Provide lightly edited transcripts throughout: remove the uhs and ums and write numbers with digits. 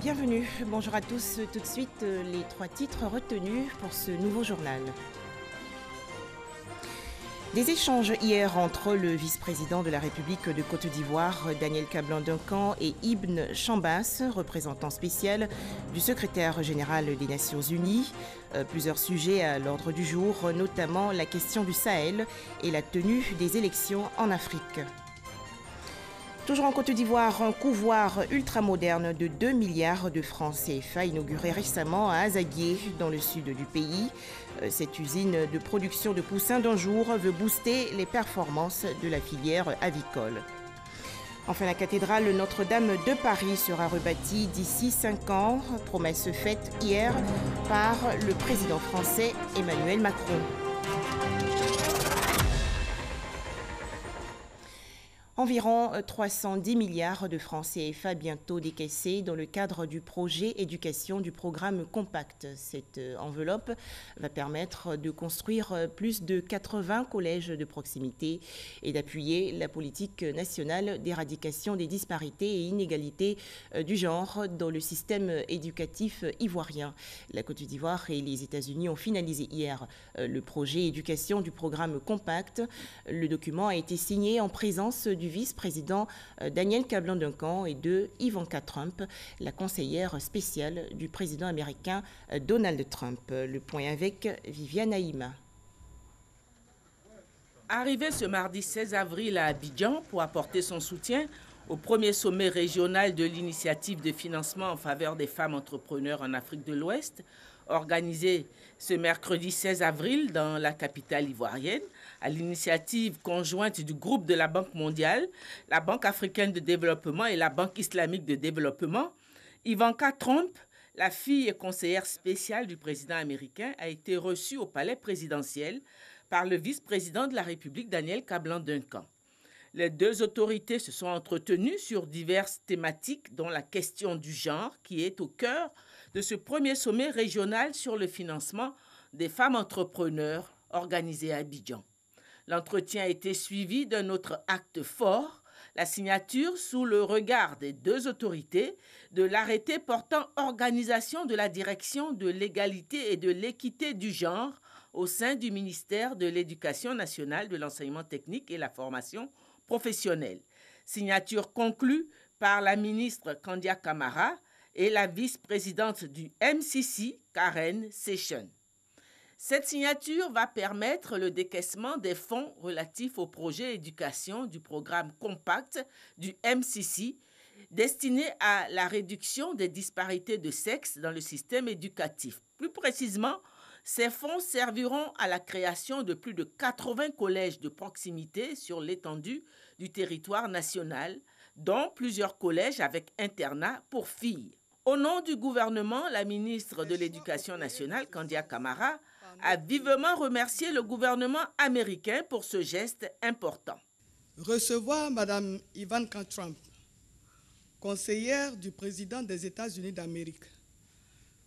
Bienvenue, bonjour à tous. Tout de suite, les trois titres retenus pour ce nouveau journal. Des échanges hier entre le vice-président de la République de Côte d'Ivoire, Daniel Kablan-Duncan, et Ibn Chambas, représentant spécial du secrétaire général des Nations Unies. Plusieurs sujets à l'ordre du jour, notamment la question du Sahel et la tenue des élections en Afrique. Toujours en Côte d'Ivoire, un couvoir ultramoderne de 2 milliards de francs CFA inauguré récemment à Azaguié, dans le sud du pays. Cette usine de production de poussins d'un jour veut booster les performances de la filière avicole. Enfin, la cathédrale Notre-Dame de Paris sera rebâtie d'ici 5 ans, promesse faite hier par le président français Emmanuel Macron. Environ 310 milliards de francs CFA bientôt décaissés dans le cadre du projet éducation du programme Compact. Cette enveloppe va permettre de construire plus de 80 collèges de proximité et d'appuyer la politique nationale d'éradication des disparités et inégalités du genre dans le système éducatif ivoirien. La Côte d'Ivoire et les États-Unis ont finalisé hier le projet éducation du programme Compact. Le document a été signé en présence du vice-président Daniel Kablan-Duncan et de Ivanka Trump, la conseillère spéciale du président américain Donald Trump. Le point avec Viviane Haïma. Arrivé ce mardi 16 avril à Abidjan pour apporter son soutien au premier sommet régional de l'initiative de financement en faveur des femmes entrepreneurs en Afrique de l'Ouest, organisé ce mercredi 16 avril dans la capitale ivoirienne, à l'initiative conjointe du groupe de la Banque mondiale, la Banque africaine de développement et la Banque islamique de développement, Ivanka Trump, la fille et conseillère spéciale du président américain, a été reçue au palais présidentiel par le vice-président de la République, Daniel Kablan-Duncan. Les deux autorités se sont entretenues sur diverses thématiques, dont la question du genre, qui est au cœur de ce premier sommet régional sur le financement des femmes entrepreneurs organisé à Abidjan. L'entretien a été suivi d'un autre acte fort, la signature sous le regard des deux autorités de l'arrêté portant organisation de la direction de l'égalité et de l'équité du genre au sein du ministère de l'Éducation nationale, de l'enseignement technique et la formation professionnelle. Signature conclue par la ministre Kandia Camara et la vice-présidente du MCC, Karen Session. Cette signature va permettre le décaissement des fonds relatifs au projet éducation du programme Compact du MCC, destiné à la réduction des disparités de sexe dans le système éducatif. Plus précisément, ces fonds serviront à la création de plus de 80 collèges de proximité sur l'étendue du territoire national, dont plusieurs collèges avec internat pour filles. Au nom du gouvernement, la ministre de l'Éducation nationale, Kandia Camara, a vivement remercié le gouvernement américain pour ce geste important. Recevoir Mme Ivanka Trump, conseillère du président des États-Unis d'Amérique,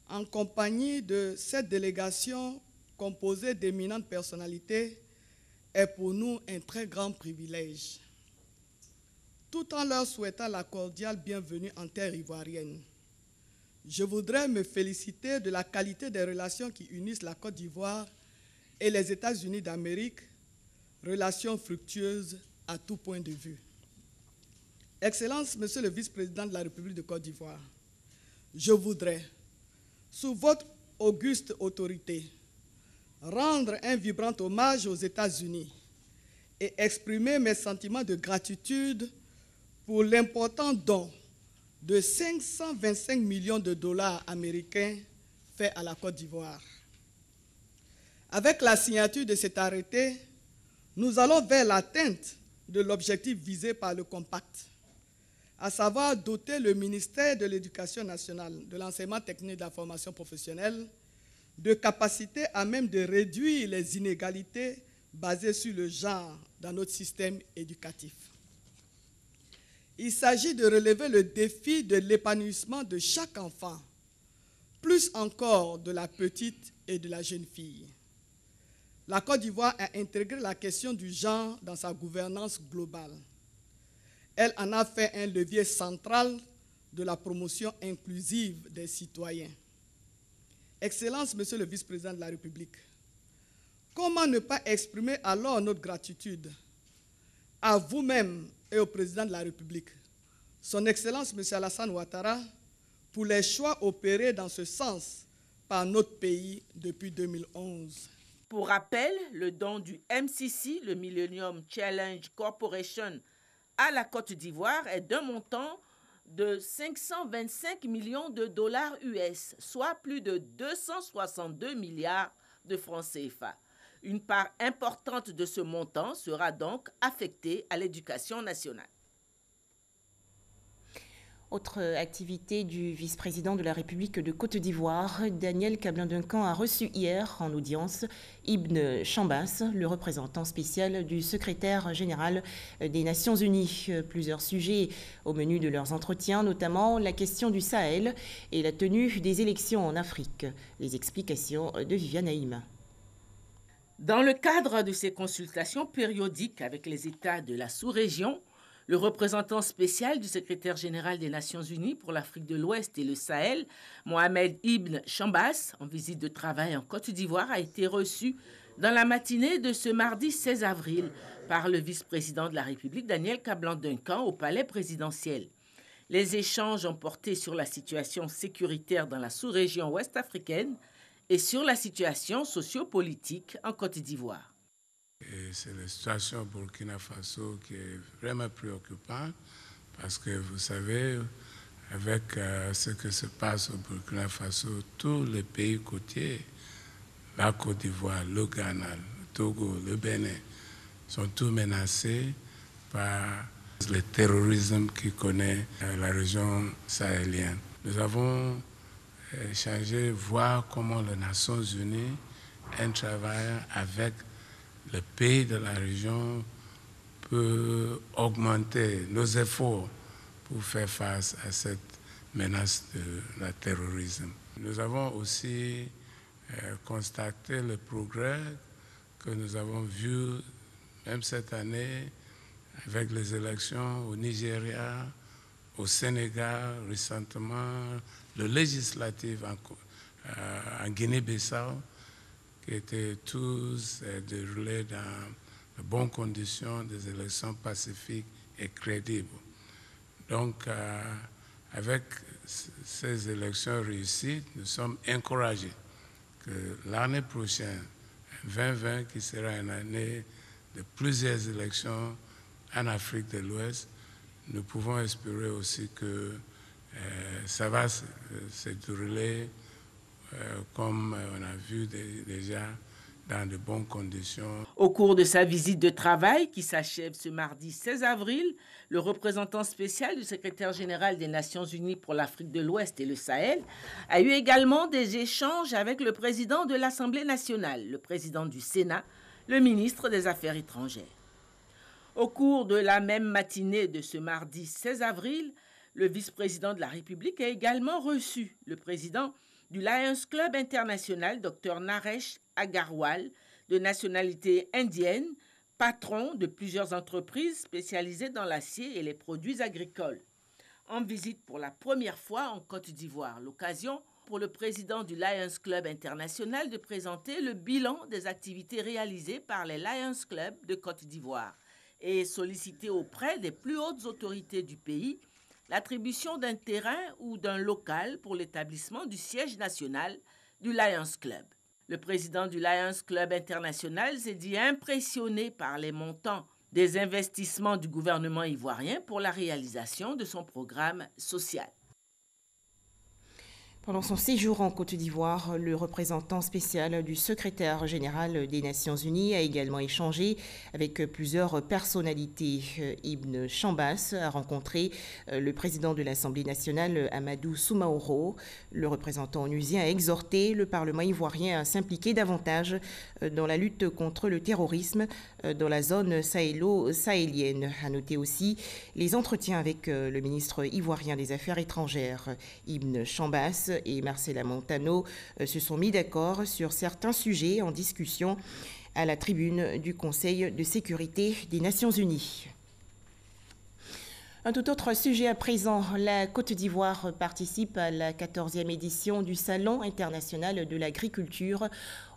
en compagnie de cette délégation composée d'éminentes personnalités, est pour nous un très grand privilège. Tout en leur souhaitant la cordiale bienvenue en terre ivoirienne, je voudrais me féliciter de la qualité des relations qui unissent la Côte d'Ivoire et les États-Unis d'Amérique, relations fructueuses à tout point de vue. Excellence, Monsieur le vice-président de la République de Côte d'Ivoire, je voudrais, sous votre auguste autorité, rendre un vibrant hommage aux États-Unis et exprimer mes sentiments de gratitude pour l'important don de 525 millions de dollars américains fait à la Côte d'Ivoire. Avec la signature de cet arrêté, nous allons vers l'atteinte de l'objectif visé par le Compact, à savoir doter le ministère de l'Éducation nationale, de l'enseignement technique et de la formation professionnelle de capacités à même de réduire les inégalités basées sur le genre dans notre système éducatif. Il s'agit de relever le défi de l'épanouissement de chaque enfant, plus encore de la petite et de la jeune fille. La Côte d'Ivoire a intégré la question du genre dans sa gouvernance globale. Elle en a fait un levier central de la promotion inclusive des citoyens. Excellence, Monsieur le Vice-président de la République, comment ne pas exprimer alors notre gratitude à vous-même et au Président de la République, Son Excellence M. Alassane Ouattara, pour les choix opérés dans ce sens par notre pays depuis 2011. Pour rappel, le don du MCC, le Millennium Challenge Corporation, à la Côte d'Ivoire est d'un montant de 525 millions de dollars US, soit plus de 262 milliards de francs CFA. Une part importante de ce montant sera donc affectée à l'éducation nationale. Autre activité du vice-président de la République de Côte d'Ivoire, Daniel Cablin-Duncan a reçu hier en audience Ibn Chambas, le représentant spécial du secrétaire général des Nations Unies. Plusieurs sujets au menu de leurs entretiens, notamment la question du Sahel et la tenue des élections en Afrique. Les explications de Viviane Haïm. Dans le cadre de ces consultations périodiques avec les États de la sous-région, le représentant spécial du secrétaire général des Nations Unies pour l'Afrique de l'Ouest et le Sahel, Mohamed Ibn Chambas, en visite de travail en Côte d'Ivoire, a été reçu dans la matinée de ce mardi 16 avril par le vice-président de la République, Daniel Cablin-Duncan, au palais présidentiel. Les échanges ont porté sur la situation sécuritaire dans la sous-région ouest africaine et sur la situation sociopolitique en Côte d'Ivoire. C'est la situation au Burkina Faso qui est vraiment préoccupante parce que vous savez, avec ce qui se passe au Burkina Faso, tous les pays côtiers, la Côte d'Ivoire, le Ghana, le Togo, le Bénin, sont tous menacés par le terrorisme qui connaît la région sahélienne. Nous avons échangé, voir comment les Nations Unies travaillent avec le pays de la région peut augmenter nos efforts pour faire face à cette menace de la terrorisme. Nous avons aussi constaté le progrès que nous avons vu même cette année avec les élections au Nigeria, au Sénégal, récemment, le législatif en Guinée-Bissau, qui étaient tous déroulés dans de bonnes conditions, des élections pacifiques et crédibles. Donc, avec ces élections réussies, nous sommes encouragés que l'année prochaine, 2020, qui sera une année de plusieurs élections en Afrique de l'Ouest, nous pouvons espérer aussi que ça va se dérouler comme on a vu déjà dans de bonnes conditions. Au cours de sa visite de travail qui s'achève ce mardi 16 avril, le représentant spécial du secrétaire général des Nations Unies pour l'Afrique de l'Ouest et le Sahel a eu également des échanges avec le président de l'Assemblée nationale, le président du Sénat, le ministre des Affaires étrangères. Au cours de la même matinée de ce mardi 16 avril, le vice-président de la République a également reçu le président du Lions Club International, Dr Naresh Agarwal, de nationalité indienne, patron de plusieurs entreprises spécialisées dans l'acier et les produits agricoles. En visite pour la première fois en Côte d'Ivoire, l'occasion pour le président du Lions Club International de présenter le bilan des activités réalisées par les Lions Club de Côte d'Ivoire et solliciter auprès des plus hautes autorités du pays l'attribution d'un terrain ou d'un local pour l'établissement du siège national du Lions Club. Le président du Lions Club International s'est dit impressionné par les montants des investissements du gouvernement ivoirien pour la réalisation de son programme social. Pendant son séjour en Côte d'Ivoire, le représentant spécial du secrétaire général des Nations Unies a également échangé avec plusieurs personnalités. Ibn Chambas a rencontré le président de l'Assemblée nationale, Amadou Soumaoro. Le représentant onusien a exhorté le Parlement ivoirien à s'impliquer davantage dans la lutte contre le terrorisme dans la zone sahélo-sahélienne. A noter aussi les entretiens avec le ministre ivoirien des Affaires étrangères, Ibn Chambas, et Marcela Montano se sont mis d'accord sur certains sujets en discussion à la tribune du Conseil de sécurité des Nations Unies. Un tout autre sujet à présent. La Côte d'Ivoire participe à la 14e édition du Salon international de l'agriculture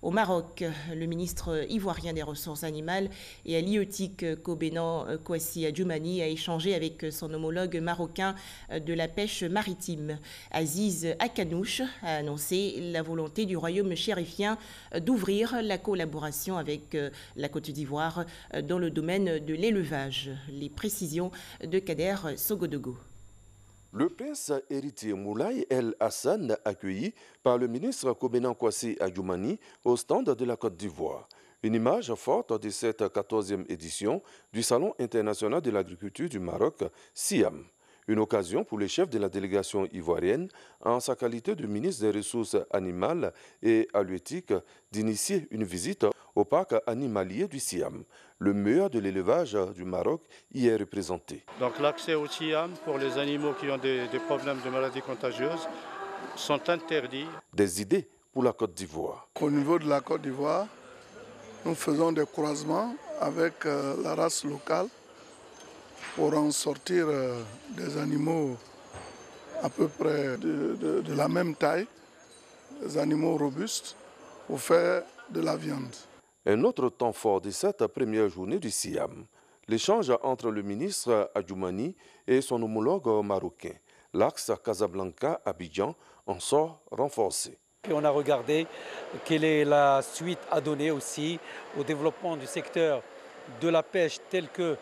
au Maroc. Le ministre ivoirien des Ressources animales et halieutique Kobena Kwasi Adjoumani a échangé avec son homologue marocain de la pêche maritime. Aziz Akanouche a annoncé la volonté du royaume chérifien d'ouvrir la collaboration avec la Côte d'Ivoire dans le domaine de l'élevage. Les précisions de Kader Sogodogo. Le prince héritier Moulay El Hassan, accueilli par le ministre Kobena Kwasi Adjoumani au stand de la Côte d'Ivoire. Une image forte de cette 14e édition du Salon international de l'agriculture du Maroc, SIAM. Une occasion pour le chef de la délégation ivoirienne, en sa qualité de ministre des Ressources animales et halieutiques, d'initier une visite au parc animalier du SIAM. Le meilleur de l'élevage du Maroc y est représenté. Donc l'accès au SIAM pour les animaux qui ont des problèmes de maladies contagieuses sont interdits. Des idées pour la Côte d'Ivoire. Au niveau de la Côte d'Ivoire, nous faisons des croisements avec la race locale pour en sortir des animaux à peu près de la même taille, des animaux robustes pour faire de la viande. Un autre temps fort de cette première journée du SIAM, l'échange entre le ministre Adjoumani et son homologue marocain. L'axe Casablanca-Abidjan en sort renforcé. Et on a regardé quelle est la suite à donner aussi au développement du secteur de la pêche tel que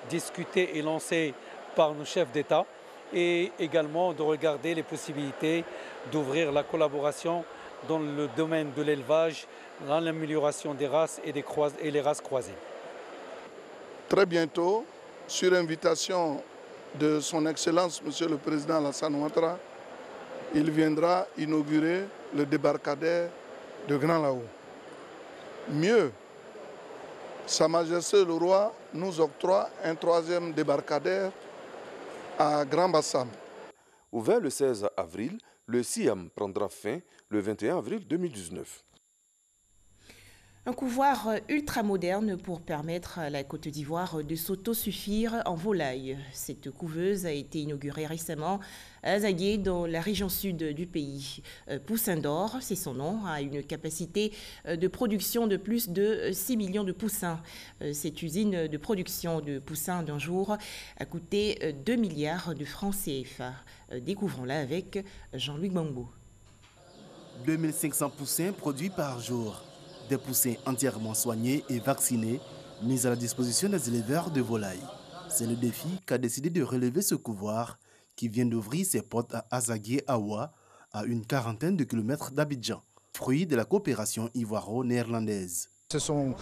discuté et lancé par nos chefs d'État et également de regarder les possibilités d'ouvrir la collaboration dans le domaine de l'élevage, dans l'amélioration des races et les races croisées. Très bientôt, sur invitation de son Excellence, Monsieur le Président Alassane Ouattara, il viendra inaugurer le débarcadère de Grand Lao. Mieux, Sa Majesté le Roi nous octroie un 3e débarcadère à Grand Bassam. Ouvert le 16 avril, le SIAM prendra fin le 21 avril 2019. Un couvoir ultramoderne pour permettre à la Côte d'Ivoire de s'autosuffire en volaille. Cette couveuse a été inaugurée récemment à Azagué, dans la région sud du pays. Poussin d'or, c'est son nom, a une capacité de production de plus de 6 millions de poussins. Cette usine de production de poussins d'un jour a coûté 2 milliards de francs CFA. Découvrons-la avec Jean-Luc Bambo. 2500 poussins produits par jour. Des poussins entièrement soignés et vaccinés, mis à la disposition des éleveurs de volailles. C'est le défi qu'a décidé de relever ce couvoir qui vient d'ouvrir ses portes à Azagué-Awa, à une quarantaine de kilomètres d'Abidjan, fruit de la coopération ivoiro-néerlandaise. Ce sont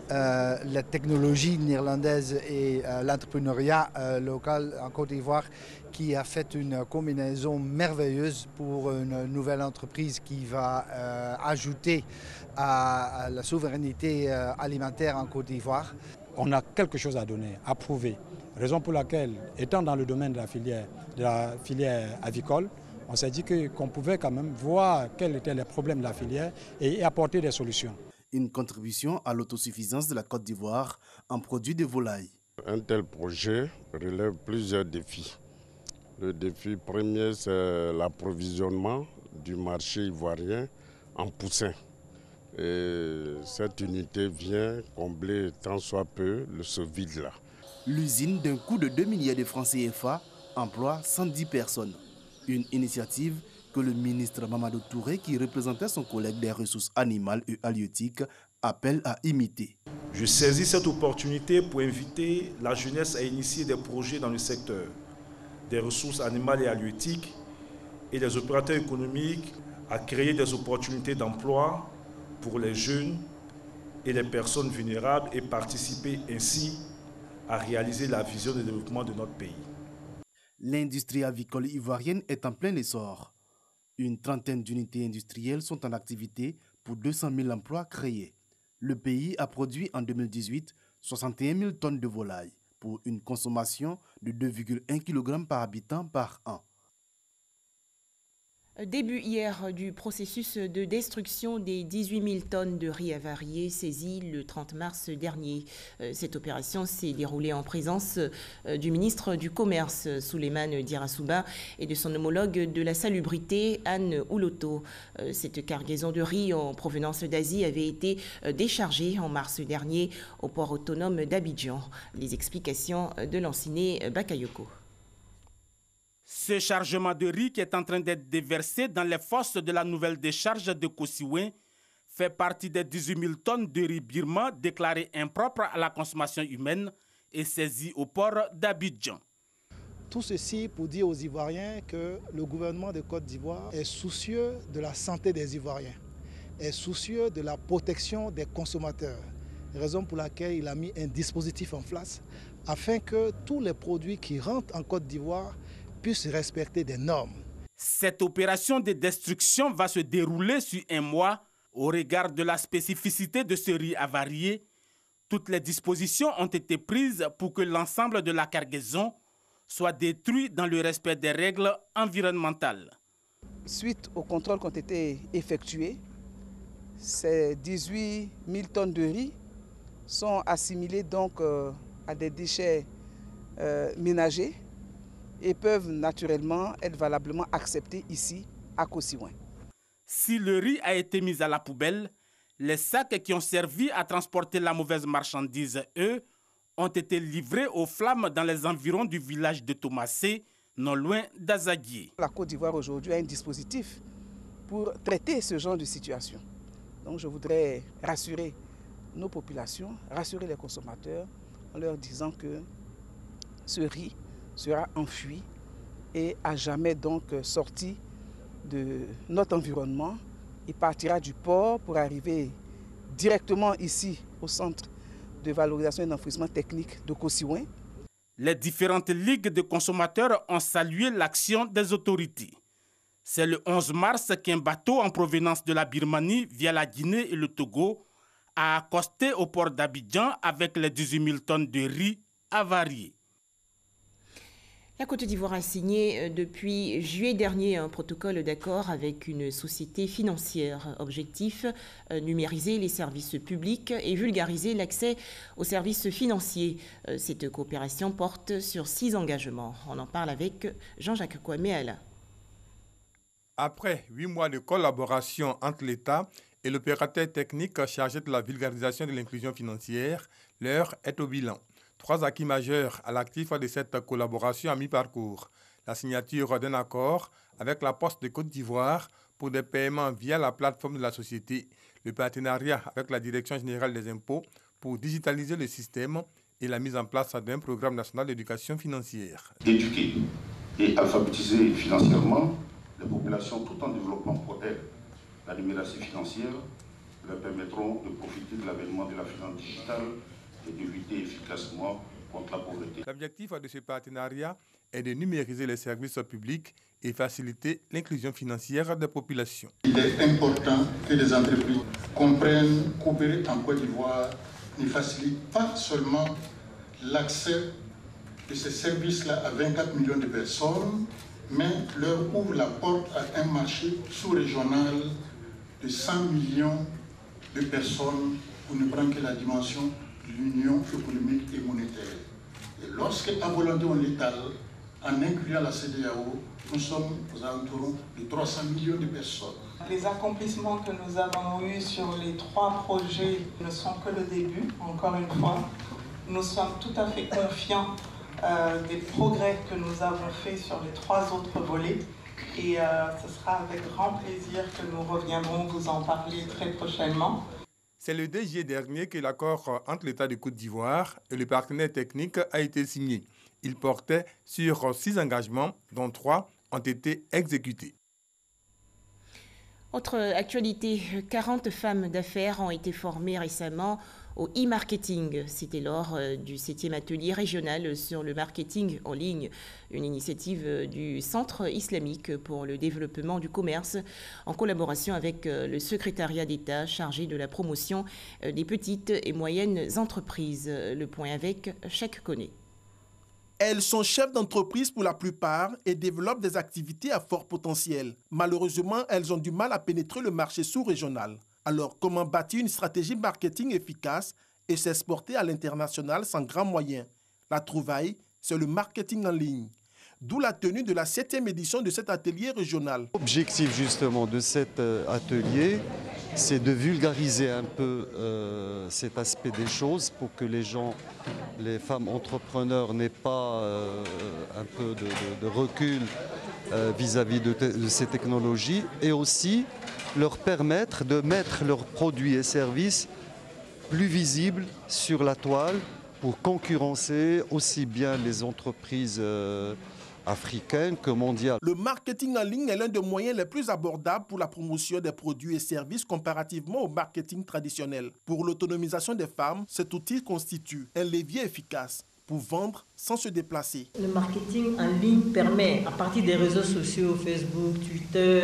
la technologie néerlandaise et l'entrepreneuriat local en Côte d'Ivoire qui a fait une combinaison merveilleuse pour une nouvelle entreprise qui va ajouter à la souveraineté alimentaire en Côte d'Ivoire. On a quelque chose à donner, à prouver. Raison pour laquelle, étant dans le domaine de la filière avicole, on s'est dit qu'on pouvait quand même voir quels étaient les problèmes de la filière et apporter des solutions. Une contribution à l'autosuffisance de la Côte d'Ivoire en produits de volaille. Un tel projet relève plusieurs défis. Le défi premier, c'est l'approvisionnement du marché ivoirien en poussins. Et cette unité vient combler tant soit peu ce vide-là. L'usine, d'un coût de 2 milliards de francs CFA, emploie 110 personnes. Une initiative que le ministre Mamadou Touré, qui représentait son collègue des ressources animales et halieutiques, appelle à imiter. Je saisis cette opportunité pour inviter la jeunesse à initier des projets dans le secteur des ressources animales et halieutiques et les opérateurs économiques à créer des opportunités d'emploi pour les jeunes et les personnes vulnérables et participer ainsi à réaliser la vision de développement de notre pays. L'industrie avicole ivoirienne est en plein essor. Une trentaine d'unités industrielles sont en activité pour 200 000 emplois créés. Le pays a produit en 2018 61 000 tonnes de volailles pour une consommation de 2,1 kg par habitant par an. Début hier du processus de destruction des 18 000 tonnes de riz avarié saisies le 30 mars dernier. Cette opération s'est déroulée en présence du ministre du Commerce, Souleymane Dirasouba, et de son homologue de la salubrité, Anne Ouloto. Cette cargaison de riz en provenance d'Asie avait été déchargée en mars dernier au port autonome d'Abidjan. Les explications de Lanciné Bakayoko. Ce chargement de riz qui est en train d'être déversé dans les fosses de la nouvelle décharge de Kosiwen fait partie des 18 000 tonnes de riz birman déclarées impropres à la consommation humaine et saisies au port d'Abidjan. Tout ceci pour dire aux Ivoiriens que le gouvernement de Côte d'Ivoire est soucieux de la santé des Ivoiriens, est soucieux de la protection des consommateurs, raison pour laquelle il a mis un dispositif en place afin que tous les produits qui rentrent en Côte d'Ivoire puissent respecter des normes. Cette opération de destruction va se dérouler sur un mois. Au regard de la spécificité de ce riz avarié, toutes les dispositions ont été prises pour que l'ensemble de la cargaison soit détruit dans le respect des règles environnementales. Suite aux contrôles qui ont été effectués, ces 18 000 tonnes de riz sont assimilées donc à des déchets ménagers et peuvent naturellement être valablement acceptés ici à Kosiwen. Si le riz a été mis à la poubelle, les sacs qui ont servi à transporter la mauvaise marchandise, eux, ont été livrés aux flammes dans les environs du village de Tomassé, non loin d'Azadié. La Côte d'Ivoire aujourd'hui a un dispositif pour traiter ce genre de situation. Donc je voudrais rassurer nos populations, rassurer les consommateurs en leur disant que ce riz sera enfui et à jamais donc sorti de notre environnement. Il partira du port pour arriver directement ici au centre de valorisation et d'enfouissement technique de Kosiwen. Les différentes ligues de consommateurs ont salué l'action des autorités. C'est le 11 mars qu'un bateau en provenance de la Birmanie via la Guinée et le Togo a accosté au port d'Abidjan avec les 18 000 tonnes de riz avarié. La Côte d'Ivoire a signé depuis juillet dernier un protocole d'accord avec une société financière. Objectif, numériser les services publics et vulgariser l'accès aux services financiers. Cette coopération porte sur 6 engagements. On en parle avec Jean-Jacques Kouaméala. Après 8 mois de collaboration entre l'État et l'opérateur technique chargé de la vulgarisation de l'inclusion financière, l'heure est au bilan. 3 acquis majeurs à l'actif de cette collaboration à mi-parcours. La signature d'un accord avec la Poste de Côte d'Ivoire pour des paiements via la plateforme de la société, le partenariat avec la Direction générale des impôts pour digitaliser le système et la mise en place d'un programme national d'éducation financière. Éduquer et alphabétiser financièrement les populations tout en développant pour elles la numératie financière leur permettront de profiter de l'avènement de la finance digitale et de lutter efficacement contre la pauvreté. L'objectif de ce partenariat est de numériser les services publics et faciliter l'inclusion financière des populations. Il est important que les entreprises comprennent qu'opérer en Côte d'Ivoire ne facilite pas seulement l'accès de ces services-là à 24 millions de personnes, mais leur ouvre la porte à un marché sous-régional de 100 millions de personnes pour ne prendre que la dimension de l'union économique et monétaire. Et lorsque à volonté on l'étale, en incluant la CEDEAO, nous sommes aux alentours de 300 millions de personnes. Les accomplissements que nous avons eus sur les 3 projets ne sont que le début, encore une fois. Nous sommes tout à fait confiants des progrès que nous avons faits sur les 3 autres volets. Et ce sera avec grand plaisir que nous reviendrons vous en parler très prochainement. C'est le 2 juillet dernier que l'accord entre l'État de Côte d'Ivoire et le partenaire technique a été signé. Il portait sur 6 engagements, dont 3 ont été exécutés. Autre actualité, 40 femmes d'affaires ont été formées récemment au e-marketing. C'était lors du 7e atelier régional sur le marketing en ligne, une initiative du Centre islamique pour le développement du commerce en collaboration avec le secrétariat d'État chargé de la promotion des petites et moyennes entreprises. Le point avec Cheikh Koné. Elles sont chefs d'entreprise pour la plupart et développent des activités à fort potentiel. Malheureusement, elles ont du mal à pénétrer le marché sous-régional. Alors, comment bâtir une stratégie marketing efficace et s'exporter à l'international sans grands moyens? La trouvaille, c'est le marketing en ligne. D'où la tenue de la 7e édition de cet atelier régional. L'objectif justement de cet atelier, c'est de vulgariser un peu cet aspect des choses pour que les gens, les femmes entrepreneurs n'aient pas un peu de recul vis-à-vis de ces technologies et aussi leur permettre de mettre leurs produits et services plus visibles sur la toile pour concurrencer aussi bien les entreprises africaine que mondiale. Le marketing en ligne est l'un des moyens les plus abordables pour la promotion des produits et services comparativement au marketing traditionnel. Pour l'autonomisation des femmes, cet outil constitue un levier efficace pour vendre sans se déplacer. Le marketing en ligne permet, à partir des réseaux sociaux, Facebook, Twitter,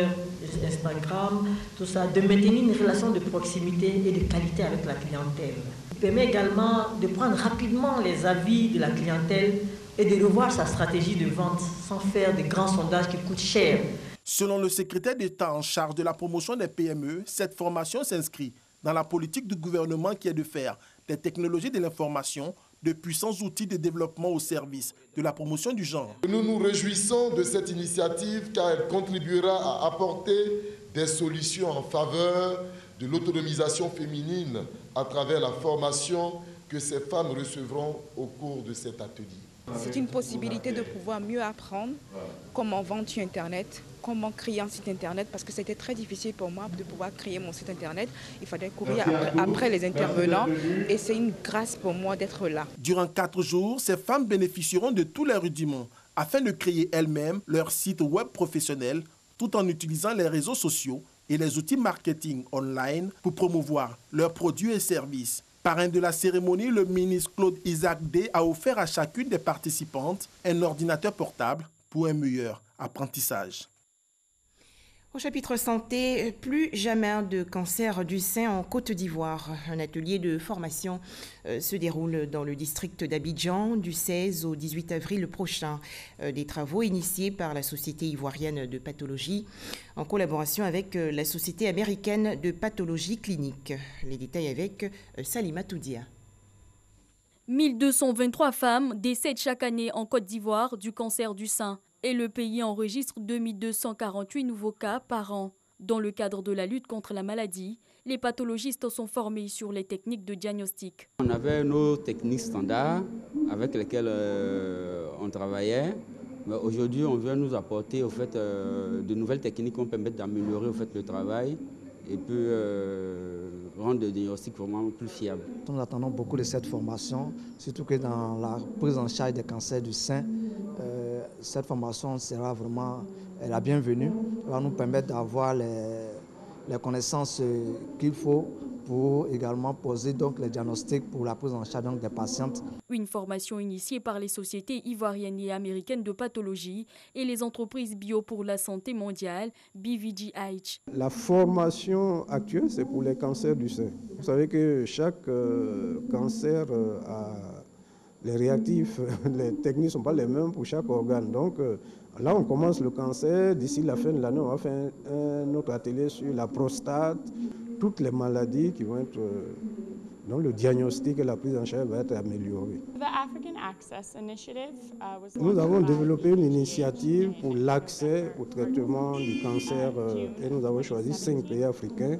Instagram, tout ça, de maintenir une relation de proximité et de qualité avec la clientèle. Il permet également de prendre rapidement les avis de la clientèle et de revoir sa stratégie de vente sans faire de grands sondages qui coûtent cher. Selon le secrétaire d'État en charge de la promotion des PME, cette formation s'inscrit dans la politique du gouvernement qui est de faire des technologies de l'information de puissants outils de développement au service de la promotion du genre. Nous nous réjouissons de cette initiative car elle contribuera à apporter des solutions en faveur de l'autonomisation féminine à travers la formation que ces femmes recevront au cours de cet atelier. C'est une possibilité de pouvoir mieux apprendre comment vendre sur Internet, comment créer un site Internet, parce que c'était très difficile pour moi de pouvoir créer mon site Internet. Il fallait courir après les intervenants et c'est une grâce pour moi d'être là. Durant 4 jours, ces femmes bénéficieront de tous les rudiments afin de créer elles-mêmes leur site web professionnel tout en utilisant les réseaux sociaux et les outils marketing online pour promouvoir leurs produits et services. Parrain de la cérémonie, le ministre Claude Isaac Day a offert à chacune des participantes un ordinateur portable pour un meilleur apprentissage. Au chapitre santé, plus jamais de cancer du sein en Côte d'Ivoire. Un atelier de formation se déroule dans le district d'Abidjan du 16 au 18 avril prochain. Des travaux initiés par la Société ivoirienne de pathologie en collaboration avec la Société américaine de pathologie clinique. Les détails avec Salima Toudia. 1223 femmes décèdent chaque année en Côte d'Ivoire du cancer du sein. Et le pays enregistre 2248 nouveaux cas par an. Dans le cadre de la lutte contre la maladie, les pathologistes sont formés sur les techniques de diagnostic. On avait nos techniques standards avec lesquelles on travaillait. Mais aujourd'hui, on vient nous apporter de nouvelles techniques qui vont permettre d'améliorer le travail et puis rendre le diagnostic vraiment plus fiable. Nous attendons beaucoup de cette formation, surtout que dans la prise en charge des cancers du sein, cette formation sera vraiment la bienvenue. Elle va nous permettre d'avoir les connaissances qu'il faut pour également poser donc, les diagnostics pour la prise en charge donc, des patientes. Une formation initiée par les sociétés ivoiriennes et américaines de pathologie et les entreprises bio pour la santé mondiale, BVGH. La formation actuelle, c'est pour les cancers du sein. Vous savez que chaque cancer a les réactifs, les techniques ne sont pas les mêmes pour chaque organe. Donc là, on commence le cancer. D'ici la fin de l'année, on va faire un autre atelier sur la prostate, toutes les maladies qui vont être... donc le diagnostic et la prise en charge va être améliorée. Nous avons développé une initiative pour l'accès au traitement du cancer et nous avons choisi 5 pays africains,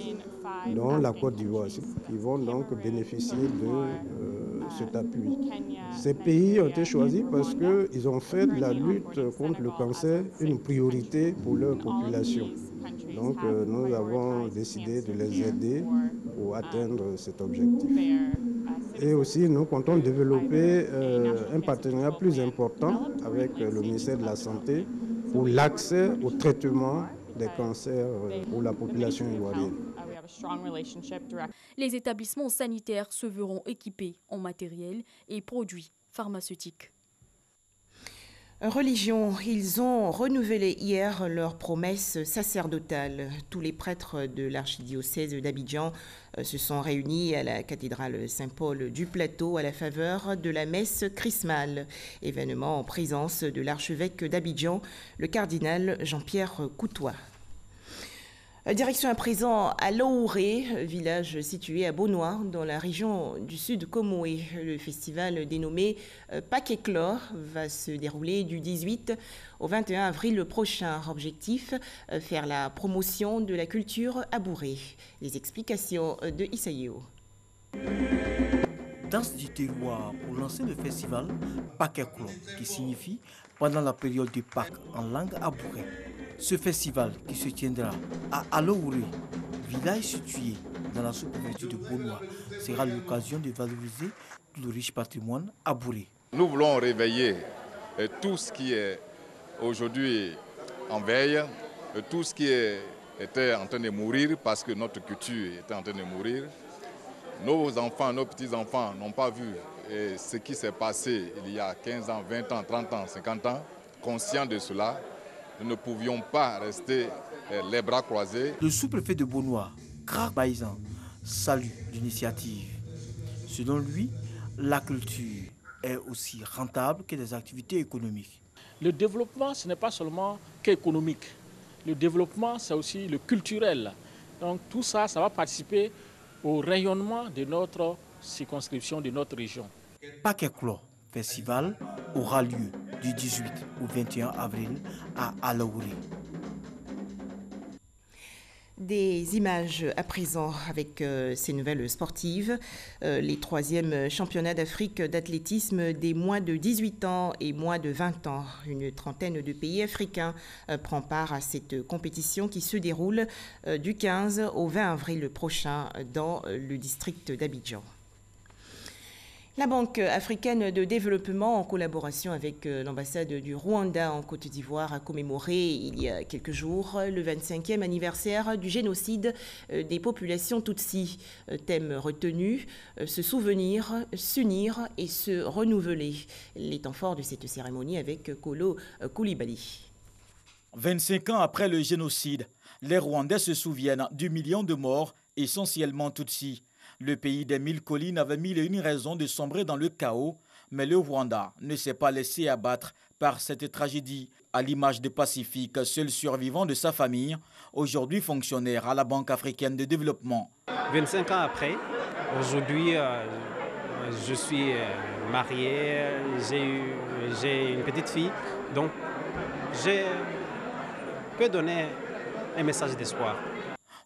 dont la Côte d'Ivoire, qui vont donc bénéficier de cet appui. Ces pays ont été choisis parce qu'ils ont fait de la lutte contre le cancer une priorité pour leur population. Donc nous avons décidé de les aider pour atteindre cet objectif. Et aussi nous comptons développer un partenariat plus important avec le ministère de la Santé pour l'accès au traitement des cancers pour la population ivoirienne. Les établissements sanitaires se verront équipés en matériel et produits pharmaceutiques. Religion, ils ont renouvelé hier leurs promesses sacerdotales. Tous les prêtres de l'archidiocèse d'Abidjan se sont réunis à la cathédrale Saint-Paul du Plateau à la faveur de la messe chrismale. Événement en présence de l'archevêque d'Abidjan, le cardinal Jean-Pierre Coutois. Direction à présent à Laouré, village situé à Beaunois, dans la région du sud Comoé. Le festival dénommé Paquet-Clore va se dérouler du 18 au 21 avril prochain. Objectif, faire la promotion de la culture abourée. Les explications de Issaïo. Danse du terroir pour lancer le festival Paquet-Clore, qui signifie pendant la période de Pâques en langue abourée. Ce festival qui se tiendra à Alouré, village situé dans la sous-préfecture de Beaunois, sera l'occasion de valoriser tout le riche patrimoine abouré. Nous voulons réveiller tout ce qui est aujourd'hui en veille, tout ce qui était en train de mourir parce que notre culture était en train de mourir. Nos enfants, nos petits-enfants n'ont pas vu ce qui s'est passé il y a 15 ans, 20 ans, 30 ans, 50 ans. Conscients de cela, nous ne pouvions pas rester les bras croisés. Le sous-préfet de Beaunois, Krak Baïzan, salue l'initiative. Selon lui, la culture est aussi rentable que des activités économiques. Le développement, ce n'est pas seulement qu'économique. Le développement, c'est aussi le culturel. Donc tout ça, ça va participer au rayonnement de notre circonscription, de notre région. Paquet-Clore Festival aura lieu du 18 au 21 avril à Alaouré. Des images à présent avec ces nouvelles sportives. Les 3e championnats d'Afrique d'athlétisme des moins de 18 ans et moins de 20 ans. Une trentaine de pays africains prend part à cette compétition qui se déroule du 15 au 20 avril prochain dans le district d'Abidjan. La Banque africaine de développement, en collaboration avec l'ambassade du Rwanda en Côte d'Ivoire, a commémoré il y a quelques jours le 25e anniversaire du génocide des populations Tutsi. Thème retenu, se souvenir, s'unir et se renouveler. Les temps forts de cette cérémonie avec Kolo Koulibaly. 25 ans après le génocide, les Rwandais se souviennent du million de morts, essentiellement Tutsis. Le pays des 1000 collines avait 1001 raisons de sombrer dans le chaos, mais le Rwanda ne s'est pas laissé abattre par cette tragédie. À l'image de Pacifique, seul survivant de sa famille, aujourd'hui fonctionnaire à la Banque africaine de développement. 25 ans après, aujourd'hui, je suis marié, j'ai une petite fille, donc je peux donner un message d'espoir.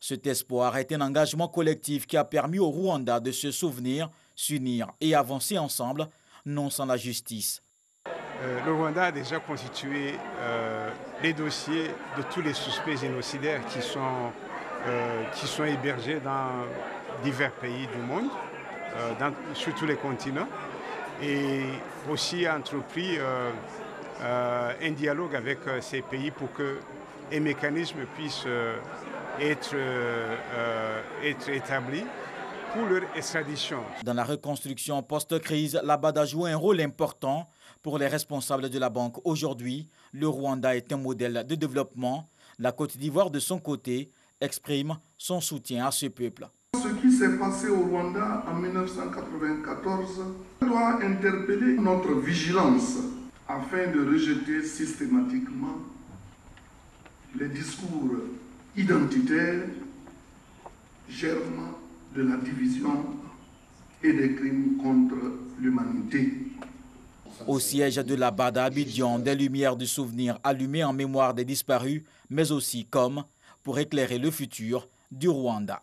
Cet espoir est un engagement collectif qui a permis au Rwanda de se souvenir, s'unir et avancer ensemble, non sans la justice. Le Rwanda a déjà constitué les dossiers de tous les suspects génocidaires qui sont hébergés dans divers pays du monde, sur tous les continents, et aussi a entrepris un dialogue avec ces pays pour qu'un mécanisme puisse être établi pour leur extradition. Dans la reconstruction post-crise, la BAD a joué un rôle important pour les responsables de la banque. Aujourd'hui, le Rwanda est un modèle de développement. La Côte d'Ivoire, de son côté, exprime son soutien à ce peuple. Ce qui s'est passé au Rwanda en 1994 doit interpeller notre vigilance afin de rejeter systématiquement les discours identitaires, germes de la division et des crimes contre l'humanité. Au siège de la BAD à Abidjan, des lumières du souvenir allumées en mémoire des disparus, mais aussi comme pour éclairer le futur du Rwanda.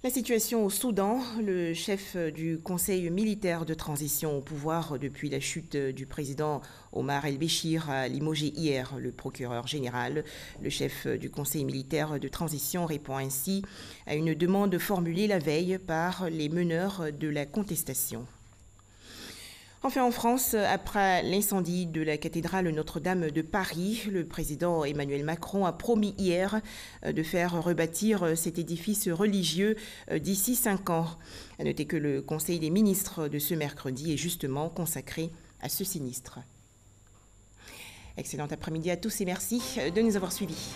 La situation au Soudan, le chef du Conseil militaire de transition au pouvoir depuis la chute du président Omar el-Béchir a limogé hier le procureur général. Le chef du Conseil militaire de transition répond ainsi à une demande formulée la veille par les meneurs de la contestation. Enfin, en France, après l'incendie de la cathédrale Notre-Dame de Paris, le président Emmanuel Macron a promis hier de faire rebâtir cet édifice religieux d'ici 5 ans. À noter que le Conseil des ministres de ce mercredi est justement consacré à ce sinistre. Excellent après-midi à tous et merci de nous avoir suivis.